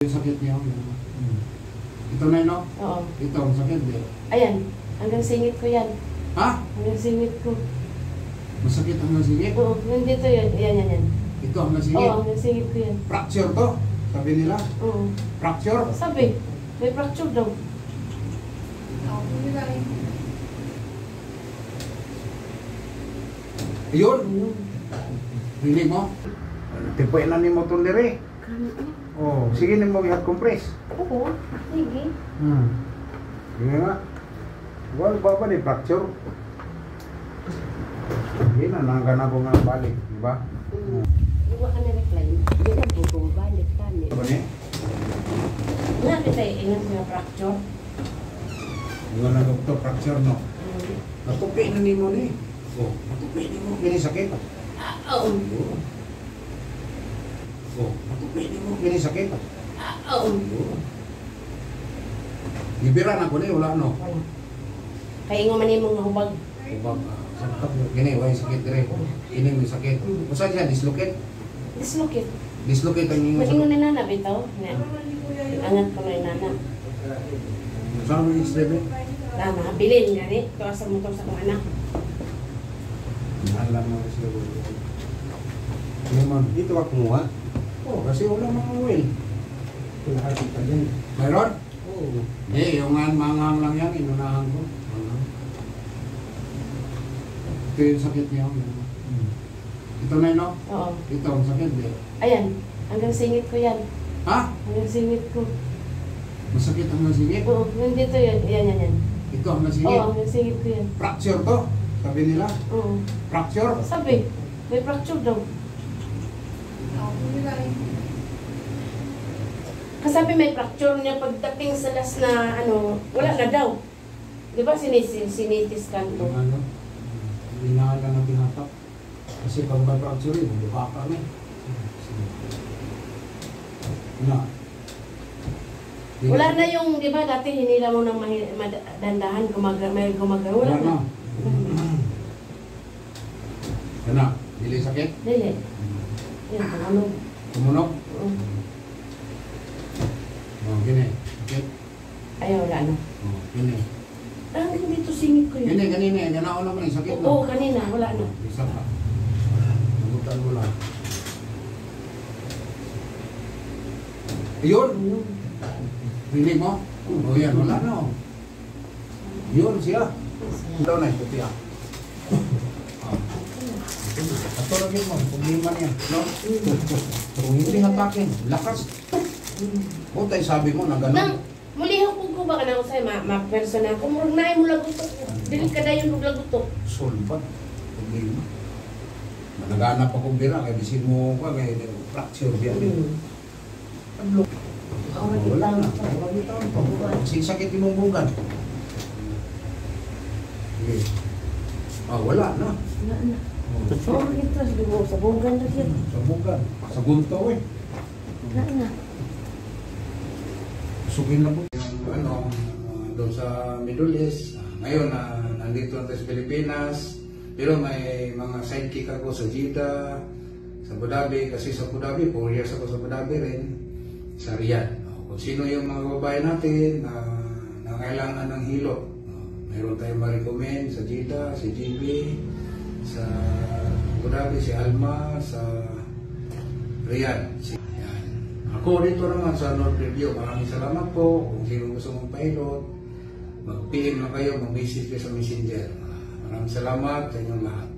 Sakit niya. Ito na yun, no? Oo. Ito, ang sakit, di. Ayan, hanggang singit ko yan. Ha? Hanggang singit ko. Masakit ang nasingit? Oo, nandito yan. Yan. Ito ang nasingit? Oo, hanggang singit ko yan. Fracture to, sabi nila. Oo. Fracture? Sabi, may fracture daw. Ayun. Rinig mo? Tipuin na ni mo itong diri. Oh, sige na mo i-hot compress. Oo, sige. Sige nga. Wala ba ni fracture? Sige na, nanggan ako nga balik, di ba? Iwa ka na reply. Hindi na bubong balik tani. Ano ni? Nga kita ingat nga fracture. Iwan na doktor, fracture no? Natupi na ni mo ni. Oh, natupi ni mo. Mini sakit. Oo. Oh, natupi ni mo. Mini sakit. Oo. Libiran ako ni, wala no? Wala. Kaya nga man yung mga hubag. Hubag, sakit. Gini, wala yung sakit dire. Ini may sakit. Kung saan siya, dislocate? Dislocate. Dislocate ang inyong Matingon ni Nana, bitaw. Angat ko na yung Nana. Saan mo yung x-ray? Nana, bilin nga ni. Ito sa motor sa kong anak. Alam mo siya. Naman. Dito ka kumuha? Oh, kasi wala mga oil. Lahat pa dyan. Mayroon? Oo. Hindi, yung mangang lang yan, inunahan ko. Ito yung sakit niya. Ito na yun, no? Oo. Ito ang sakit, di. Ayan, hanggang singit ko yan. Ha? Hanggang singit ko. Masakit ang nasingit? Oo, nandito yan. Yan. Ito ang nasingit? Oo, hanggang singit ko yan. Fracture to, sabi nila. Oo. Fracture? Sabi, may fracture daw. Kasabi may fracture niya pagdating sa last na ano, wala na daw. Di ba sinitis ka to? Yung ano, binahan lang ng tinatak. Kasi pag may fracture yun, buka ka rin. Na. Wala na yung, di ba dati hinila mo ng dandahan, may gumagano. Wala na. Yan na, dili sakit? Dili. Yan, tumunog. Tumunog? Oo. Oh, gini. Sakit? Ayaw, wala na. Oh, gini. Ah, dito singit ko yun. Gini, ganini. Yan ako naman yung sakit, Oo, no? kanina, wala na. Isa pa. Nagutan mo lang. Ayun! Rinig mo? O yan, wala na. Oh. Yun siya. Daw na, puti ah. Ato lagi mo, problema niya. No? Kung hindi hatakin, lakas. O tayo sabi mo na gano'n. Nang, mulihaw ko ba ka na ako sa'yo, ma-persona ko, murag na mo lagutok. Dili ka dayon kong lagutok. Sulfat. Problema. Naghanap akong bira, kaya bisin mo ka, kaya fracture biya din. Tablok. Wala na. Sakit yung bugan. Okay. Ah, wala na. Wala na. Oo, ito, sa bugan na siya. Sa bugan. Sa gunto eh. Wala na. Sukin na po. Yung ano, doon sa Middle East. Ngayon, nandito na tayo sa Pilipinas. Pero may mga sidekick ako sa Jeddah, sa Abu Dhabi. Kasi sa Abu Dhabi, 4 years ako sa Abu Dhabi rin. Sa Riyadh. Kung sino yung mga babae natin na kailangan ng hilo. Mayroon tayong ma-recommend sa Jeddah, si JB, sa Abu Dhabi, si Alma, sa Riyadh. Yan. Ako dito naman sa North Review, maraming salamat po. Kung sino gusto mong pilot, mag-PM na kayo, mag-message kayo sa Messenger. Maraming salamat sa inyong lahat.